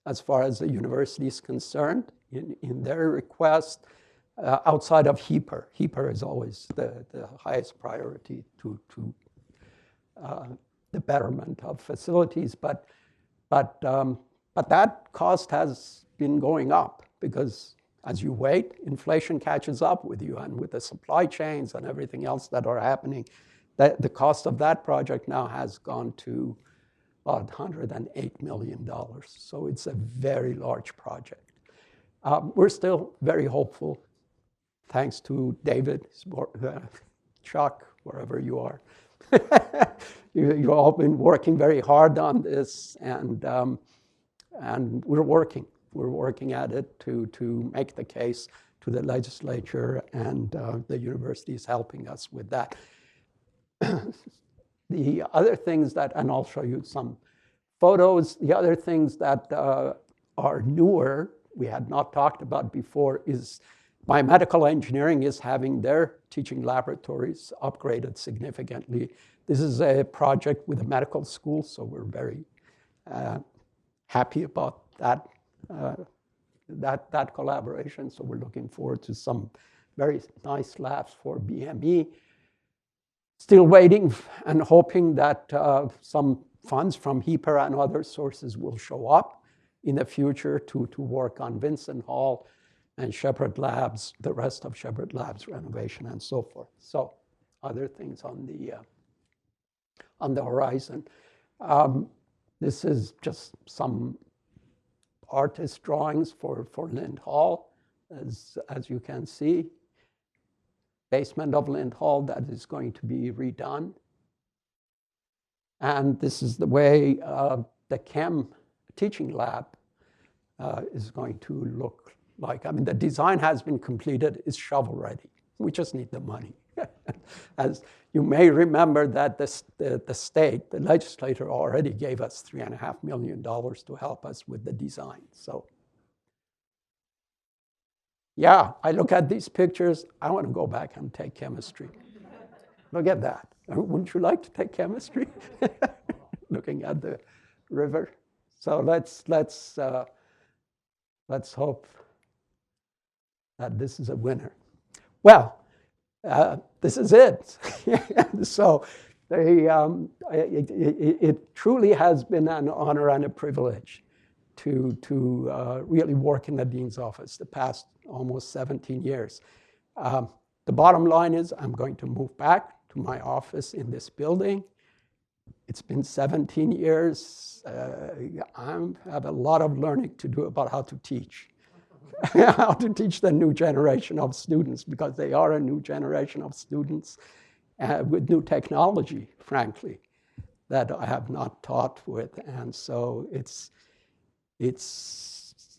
[SPEAKER 1] as far as the university is concerned in their request outside of HEPR. HEPR is always the highest priority to the betterment of facilities, but that cost has been going up because as you wait, inflation catches up with you, and with the supply chains and everything else that are happening, the cost of that project now has gone to about $108 million. So it's a very large project. We're still very hopeful, thanks to David, Chuck, wherever you are. You've all been working very hard on this, and we're working. We're working at it to make the case to the legislature, and the university is helping us with that. The other things that, and I'll show you some photos, the other things that are newer, we had not talked about before, is biomedical engineering is having their teaching laboratories upgraded significantly. This is a project with a medical school, so we're very happy about that collaboration. So we're looking forward to some very nice labs for BME. Still waiting and hoping that some funds from HEPR and other sources will show up in the future to work on Vincent Hall and Shepherd Labs, the rest of Shepherd Labs renovation and so forth. So other things on the horizon. This is just some artist drawings for Lind Hall, as you can see. Basement of Lind Hall that is going to be redone. And this is the way the chem teaching lab is going to look like. I mean, the design has been completed, it's shovel ready. We just need the money. As you may remember that the state, the legislature already gave us $3.5 million to help us with the design. So yeah, I look at these pictures, I want to go back and take chemistry. Look at that. Wouldn't you like to take chemistry? Looking at the river. So let's hope that this is a winner. Well, this is it. So it truly has been an honor and a privilege to really work in the dean's office the past almost 17 years. The bottom line is I'm going to move back to my office in this building. It's been 17 years. I have a lot of learning to do about how to teach. How to teach the new generation of students, because they are a new generation of students with new technology, frankly, that I have not taught with. And so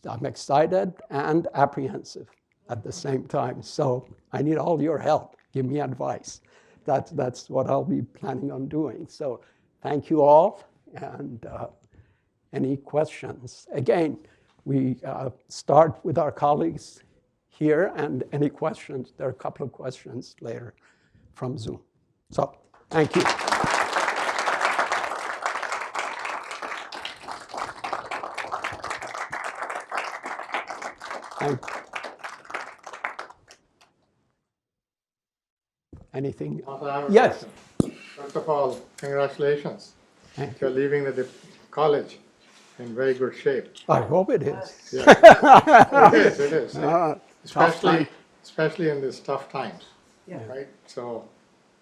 [SPEAKER 1] I'm excited and apprehensive at the same time. So I need all your help. Give me advice. That's what I'll be planning on doing. So thank you all. And any questions? Again, we start with our colleagues here, and any questions, there are a couple of questions later from Zoom. So thank you. Anything? Yes.
[SPEAKER 3] First of all, congratulations. You're leaving the college. in very good shape.
[SPEAKER 1] I hope it is.
[SPEAKER 3] Yeah. It is.
[SPEAKER 1] Tough
[SPEAKER 3] Especially,
[SPEAKER 1] time.
[SPEAKER 3] especially in these tough times,
[SPEAKER 4] Yeah.
[SPEAKER 3] right? So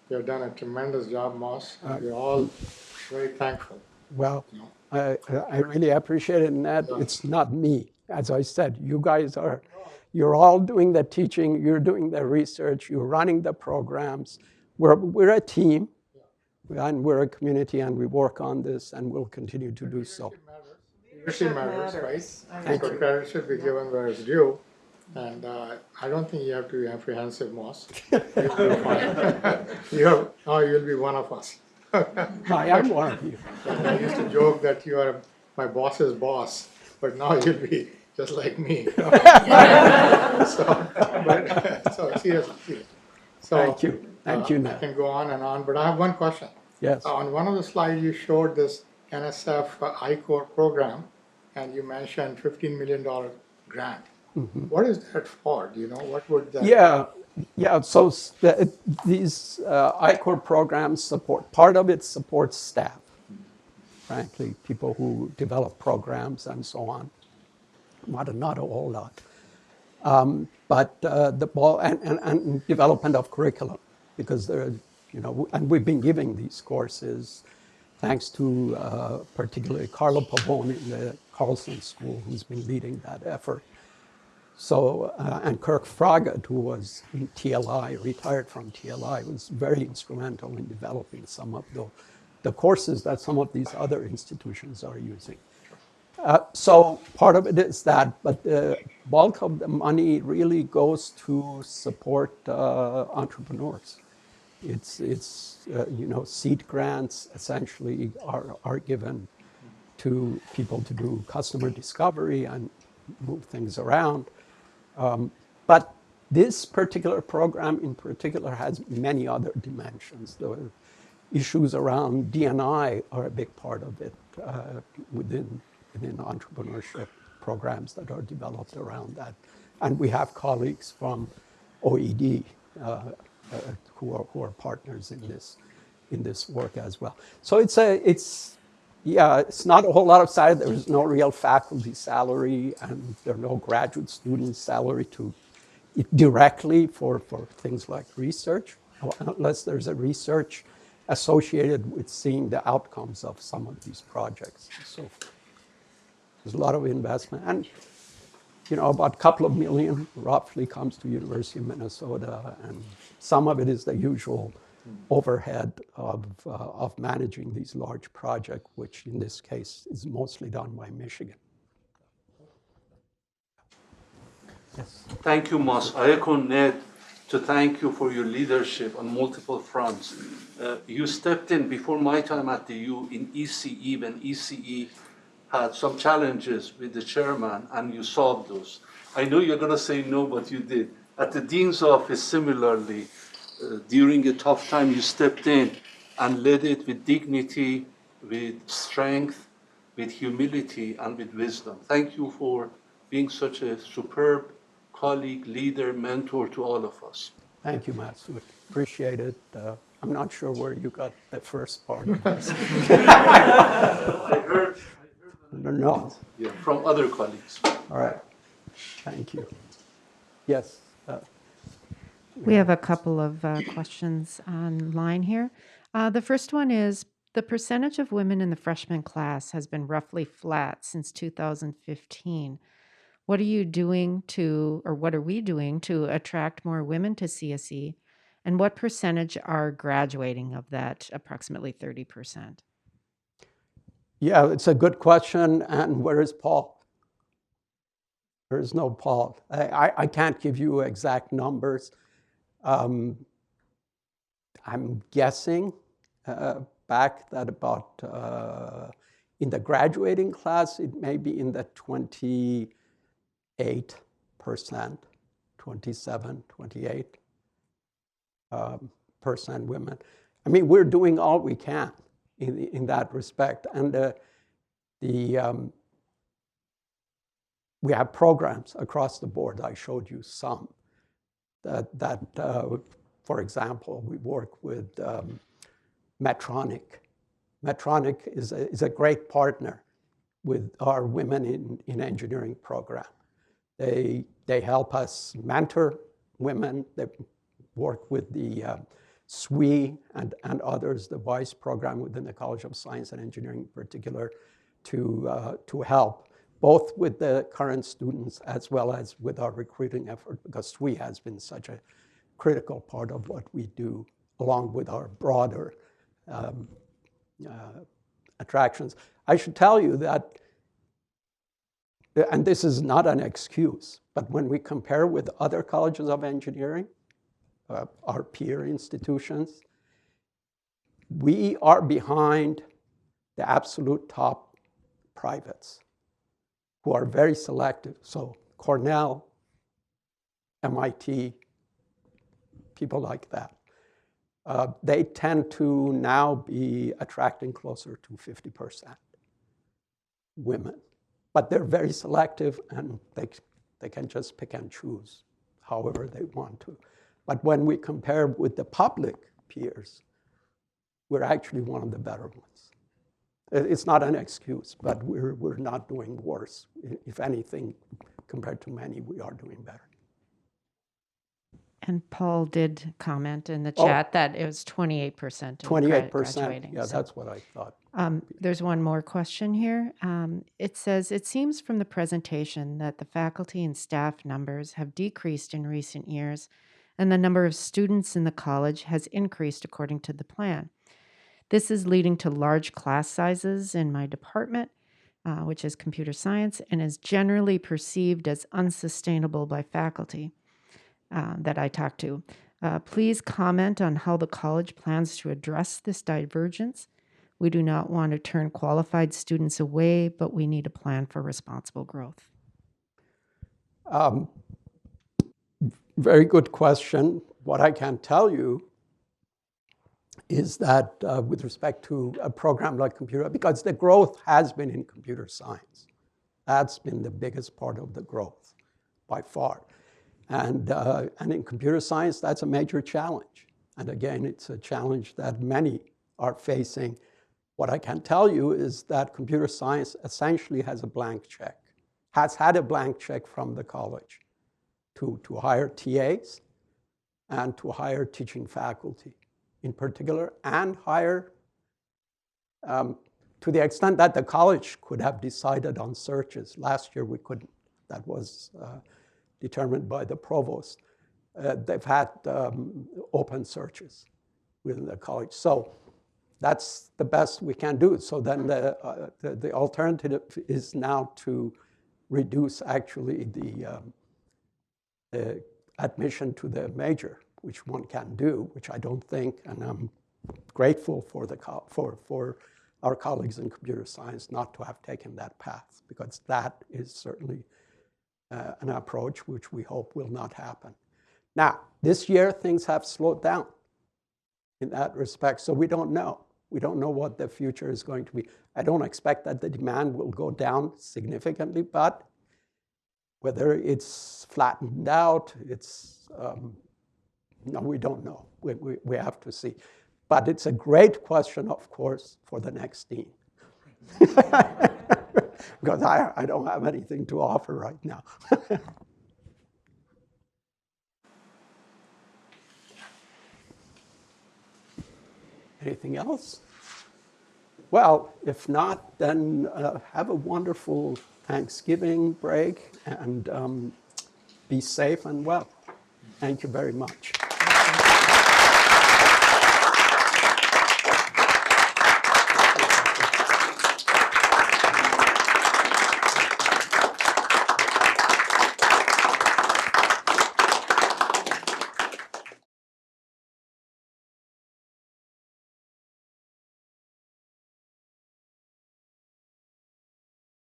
[SPEAKER 3] you've done a tremendous job, Moss, and we're all very thankful.
[SPEAKER 1] Well,
[SPEAKER 3] You know?
[SPEAKER 1] I really appreciate it, Ned.
[SPEAKER 3] Yeah.
[SPEAKER 1] It's not me. As I said, you guys are, you're all doing the teaching, you're doing the research, you're running the programs. We're a team, and we're a community, and we work on this, and we'll continue to do so.
[SPEAKER 3] Leadership matters, right?
[SPEAKER 1] Thank
[SPEAKER 3] So
[SPEAKER 1] you.
[SPEAKER 3] credit should be given where it's due. And I don't think you have to be apprehensive, Moss. You'll be fine. You'll be one of us.
[SPEAKER 1] I am one of you.
[SPEAKER 3] I used to joke that you are my boss's boss, but now you'll be just like me. So seriously. So,
[SPEAKER 1] Thank you. Thank you,
[SPEAKER 3] I
[SPEAKER 1] Ned.
[SPEAKER 3] can go on and on, but I have one question.
[SPEAKER 1] Yes.
[SPEAKER 3] On one of the slides, you showed this NSF I-Core program, and you mentioned $15 million grant. What is that for? Do you know what would that?
[SPEAKER 1] Yeah. So these I-Core programs support, part of it supports staff, frankly, people who develop programs and so on. Not a whole lot. But the ball and development of curriculum, because there, and we've been giving these courses thanks to particularly Carlo Pavone in the Carlson School, who's been leading that effort. So, and Kirk Fragat, who was in TLI, retired from TLI, was very instrumental in developing some of the courses that some of these other institutions are using. So part of it is that, but the bulk of the money really goes to support entrepreneurs. It's seed grants essentially are given to people to do customer discovery and move things around. But this particular program in particular has many other dimensions. The issues around D&I are a big part of it within entrepreneurship programs that are developed around that. And we have colleagues from OED who are partners in this work as well. So it's not a whole lot of salary. There is no real faculty salary, and there are no graduate student salary directly for things like research, unless there's a research associated with seeing the outcomes of some of these projects. So there's a lot of investment, and about a couple of million roughly comes to University of Minnesota, and some of it is the usual overhead of managing these large projects, which in this case is mostly done by Michigan. Yes.
[SPEAKER 5] Thank you, Moss. I echo Ned to thank you for your leadership on multiple fronts. You stepped in before my time at the U in ECE when ECE had some challenges with the chairman, and you solved those. I know you're going to say no, but you did. At the dean's office, similarly, during a tough time, you stepped in and led it with dignity, with strength, with humility, and with wisdom. Thank you for being such a superb colleague, leader, mentor to all of us.
[SPEAKER 1] Thank you, Matsui. Appreciate it. I'm not sure where you got the first part of this.
[SPEAKER 5] I heard
[SPEAKER 1] No.
[SPEAKER 5] yeah, from other colleagues.
[SPEAKER 1] All right. Thank you. Yes.
[SPEAKER 4] We have a couple of questions online here. The first one is, the percentage of women in the freshman class has been roughly flat since 2015. What are you doing what are we doing to attract more women to CSE? And what percentage are graduating of that approximately 30%?
[SPEAKER 1] Yeah, it's a good question. And where is Paul? There is no Paul. I can't give you exact numbers. I'm guessing back that about in the graduating class, it may be in the 28%, 27, 28% women. I mean, we're doing all we can in that respect. And we have programs across the board. I showed you some. For example, we work with Medtronic. Medtronic is a great partner with our Women in Engineering program. They help us mentor women. They work with the SWE and others, the VICE program within the College of Science and Engineering in particular, to help both with the current students as well as with our recruiting effort, because SWE has been such a critical part of what we do, along with our broader attractions. I should tell you that, and this is not an excuse, but when we compare with other colleges of engineering, our peer institutions, we are behind the absolute top privates who are very selective. So Cornell, MIT, people like that. They tend to now be attracting closer to 50% women. But they're very selective, and they can just pick and choose however they want to. But when we compare with the public peers, we're actually one of the better ones. It's not an excuse, but we're not doing worse. If anything, compared to many, we are doing better.
[SPEAKER 4] And Paul did comment in the chat that it was 28%
[SPEAKER 1] 28%,
[SPEAKER 4] graduating.
[SPEAKER 1] yeah,
[SPEAKER 4] so.
[SPEAKER 1] that's what I thought.
[SPEAKER 4] There's one more question here. It says, it seems from the presentation that the faculty and staff numbers have decreased in recent years, and the number of students in the college has increased according to the plan. This is leading to large class sizes in my department, which is computer science, and is generally perceived as unsustainable by faculty that I talk to. Please comment on how the college plans to address this divergence. We do not want to turn qualified students away, but we need a plan for responsible growth.
[SPEAKER 1] Very good question. What I can tell you is that with respect to a program like computer, because the growth has been in computer science. That's been the biggest part of the growth by far. And in computer science, that's a major challenge. And again, it's a challenge that many are facing. What I can tell you is that computer science essentially has a blank check, has had a blank check from the college to hire TAs and to hire teaching faculty in particular, and hire, to the extent that the college could have decided on searches. Last year we couldn't. That was determined by the provost. They've had open searches within the college. So that's the best we can do. So then the alternative is now to reduce actually the admission to the major, which one can do, which I don't think, and I'm grateful for for our colleagues in computer science not to have taken that path, because that is certainly an approach which we hope will not happen. Now, this year things have slowed down in that respect, so we don't know. We don't know what the future is going to be. I don't expect that the demand will go down significantly, but whether it's flattened out, no, we don't know. We have to see. But it's a great question, of course, for the next dean. Because I don't have anything to offer right now. Anything else? Well, if not, then have a wonderful Thanksgiving break and be safe and well. Thank you very much.